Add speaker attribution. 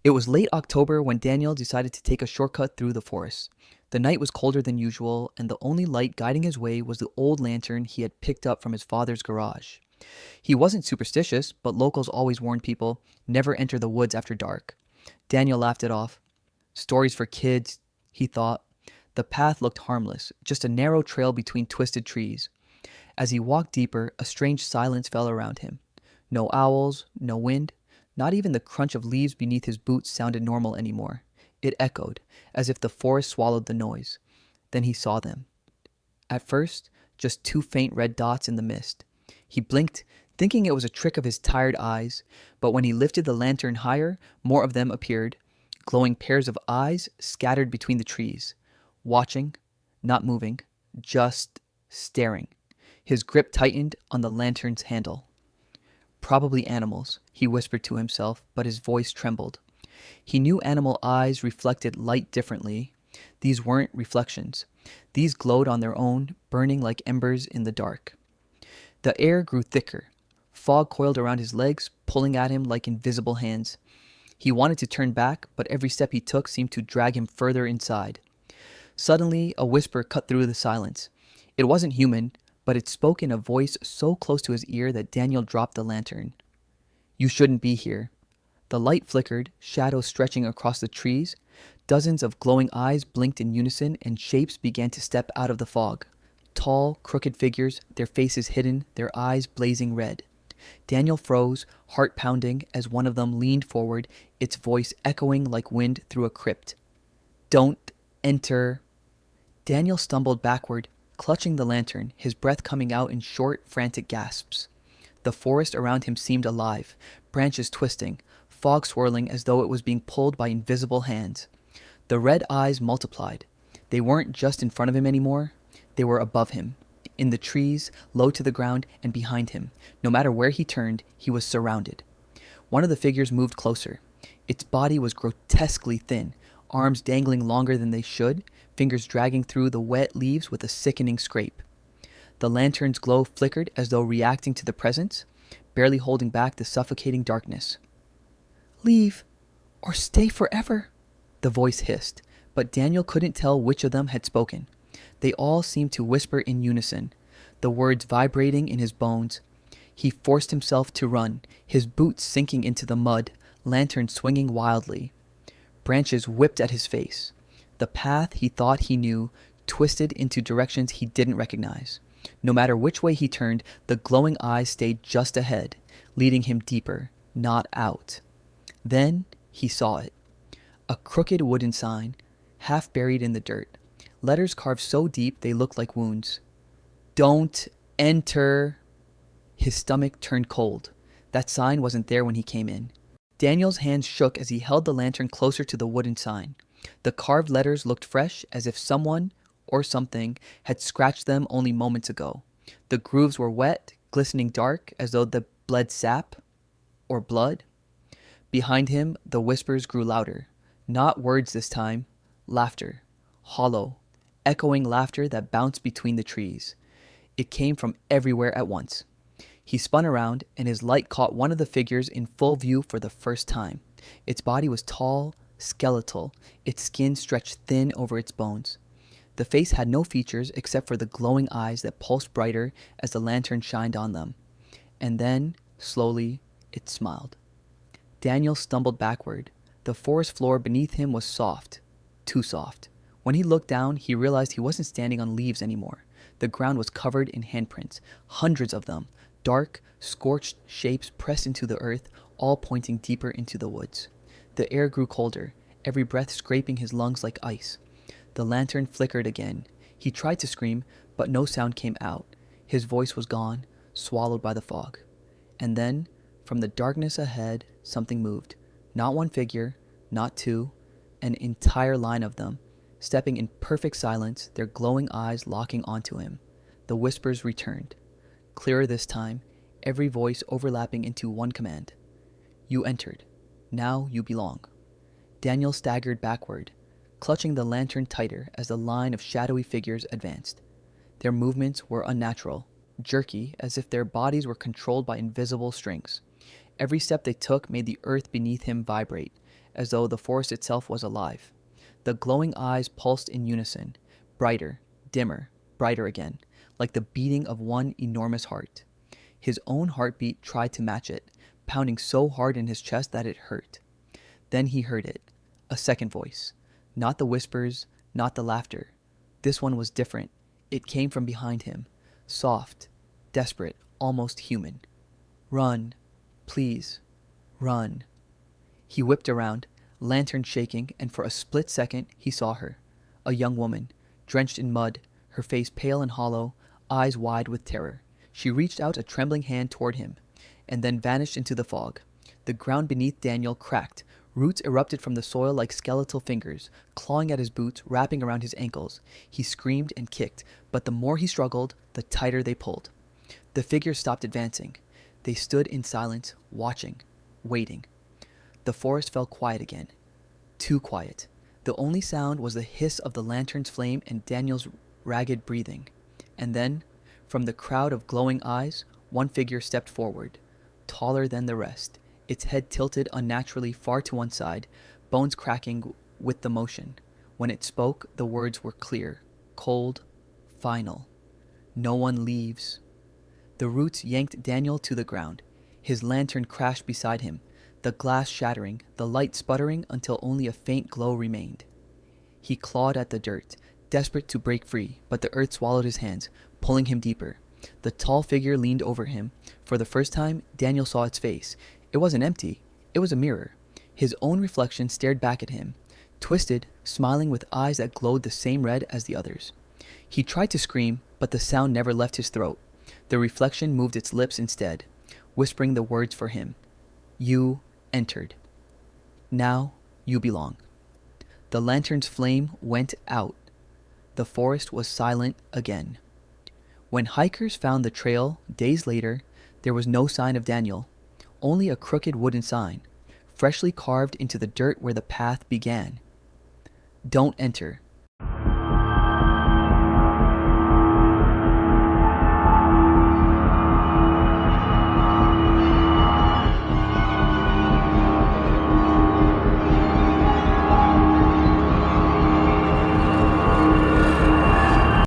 Speaker 1: It was late October when Daniel decided to take a shortcut through the forest. The night was colder than usual, and the only light guiding his way was the old lantern he had picked up from his father's garage. He wasn't superstitious, but locals always warned people never enter the woods after dark. Daniel laughed it off. Stories for kids, he thought. The path looked harmless, just a narrow trail between twisted trees. As he walked deeper, a strange silence fell around him. No owls, no wind, not even the crunch of leaves beneath his boots sounded normal anymore. It echoed, as if the forest swallowed the noise. Then he saw them. At first, just two faint red dots in the mist. He blinked, thinking it was a trick of his tired eyes, but when he lifted the lantern higher, more of them appeared, glowing pairs of eyes scattered between the trees, watching, not moving, just staring. His grip tightened on the lantern's handle. Probably animals, he whispered to himself, but his voice trembled. He knew animal eyes reflected light differently. These weren't reflections. These glowed on their own, burning like embers in the dark. The air grew thicker. Fog coiled around his legs, pulling at him like invisible hands. He wanted to turn back, but every step he took seemed to drag him further inside. Suddenly, a whisper cut through the silence. It wasn't human, but it spoke in a voice so close to his ear that Daniel dropped the lantern. "You shouldn't be here." The light flickered, shadows stretching across the trees. Dozens of glowing eyes blinked in unison, and shapes began to step out of the fog. Tall, crooked figures, their faces hidden, their eyes blazing red. Daniel froze, heart pounding, as one of them leaned forward, its voice echoing like wind through a crypt. "Don't enter." Daniel stumbled backward, clutching the lantern, his breath coming out in short, frantic gasps. The forest around him seemed alive, branches twisting, fog swirling as though it was being pulled by invisible hands. The red eyes multiplied. They weren't just in front of him anymore. They were above him, in the trees, low to the ground, and behind him. No matter where he turned, he was surrounded. One of the figures moved closer. Its body was grotesquely thin, arms dangling longer than they should, fingers dragging through the wet leaves with a sickening scrape. The lantern's glow flickered as though reacting to the presence, barely holding back the suffocating darkness. "Leave, or stay forever," the voice hissed, but Daniel couldn't tell which of them had spoken. They all seemed to whisper in unison, the words vibrating in his bones. He forced himself to run, his boots sinking into the mud, lantern swinging wildly. Branches whipped at his face. The path he thought he knew twisted into directions he didn't recognize. No matter which way he turned, the glowing eyes stayed just ahead, leading him deeper, not out. Then he saw it. A crooked wooden sign, half buried in the dirt. Letters carved so deep they looked like wounds. "Don't enter." His stomach turned cold. That sign wasn't there when he came in. Daniel's hands shook as he held the lantern closer to the wooden sign. The carved letters looked fresh, as if someone, or something, had scratched them only moments ago. The grooves were wet, glistening dark, as though they bled sap, or blood. Behind him, the whispers grew louder. Not words this time, laughter. Hollow, echoing laughter that bounced between the trees. It came from everywhere at once. He spun around, and his light caught one of the figures in full view for the first time. Its body was tall, skeletal, its skin stretched thin over its bones. The face had no features except for the glowing eyes that pulsed brighter as the lantern shined on them. And then, slowly, it smiled. Daniel stumbled backward. The forest floor beneath him was soft, too soft. When he looked down, he realized he wasn't standing on leaves anymore. The ground was covered in handprints, hundreds of them, dark, scorched shapes pressed into the earth, all pointing deeper into the woods. The air grew colder, every breath scraping his lungs like ice. The lantern flickered again. He tried to scream, but no sound came out. His voice was gone, swallowed by the fog. And then, from the darkness ahead, something moved. Not one figure, not two, an entire line of them, stepping in perfect silence, their glowing eyes locking onto him. The whispers returned. Clearer this time, every voice overlapping into one command. "You entered. Now you belong." Daniel staggered backward, clutching the lantern tighter as the line of shadowy figures advanced. Their movements were unnatural, jerky, as if their bodies were controlled by invisible strings. Every step they took made the earth beneath him vibrate, as though the forest itself was alive. The glowing eyes pulsed in unison, brighter, dimmer, brighter again, like the beating of one enormous heart. His own heartbeat tried to match it, pounding so hard in his chest that it hurt. Then he heard it, a second voice. Not the whispers, not the laughter. This one was different. It came from behind him, soft, desperate, almost human. Run, please, run. He whipped around, lantern shaking, and for a split second he saw her, a young woman, drenched in mud, her face pale and hollow, eyes wide with terror. She reached out a trembling hand toward him, and then vanished into the fog. The ground beneath Daniel cracked. Roots erupted from the soil like skeletal fingers, clawing at his boots, wrapping around his ankles. He screamed and kicked, but the more he struggled, the tighter they pulled. The figure stopped advancing. They stood in silence, watching, waiting. The forest fell quiet again. Too quiet. The only sound was the hiss of the lantern's flame and Daniel's ragged breathing. And then, from the crowd of glowing eyes, one figure stepped forward, taller than the rest, its head tilted unnaturally far to one side, bones cracking with the motion. When it spoke, the words were clear, cold, final. No one leaves. The roots yanked Daniel to the ground. His lantern crashed beside him, the glass shattering, the light sputtering until only a faint glow remained. He clawed at the dirt, desperate to break free, but the earth swallowed his hands, pulling him deeper. The tall figure leaned over him. For the first time, Daniel saw its face. It wasn't empty. It was a mirror. His own reflection stared back at him, twisted, smiling with eyes that glowed the same red as the others. He tried to scream, but the sound never left his throat. The reflection moved its lips instead, whispering the words for him. You entered. Now you belong. The lantern's flame went out. The forest was silent again. When hikers found the trail days later, there was no sign of Daniel, only a crooked wooden sign, freshly carved into the dirt where the path began. Don't enter.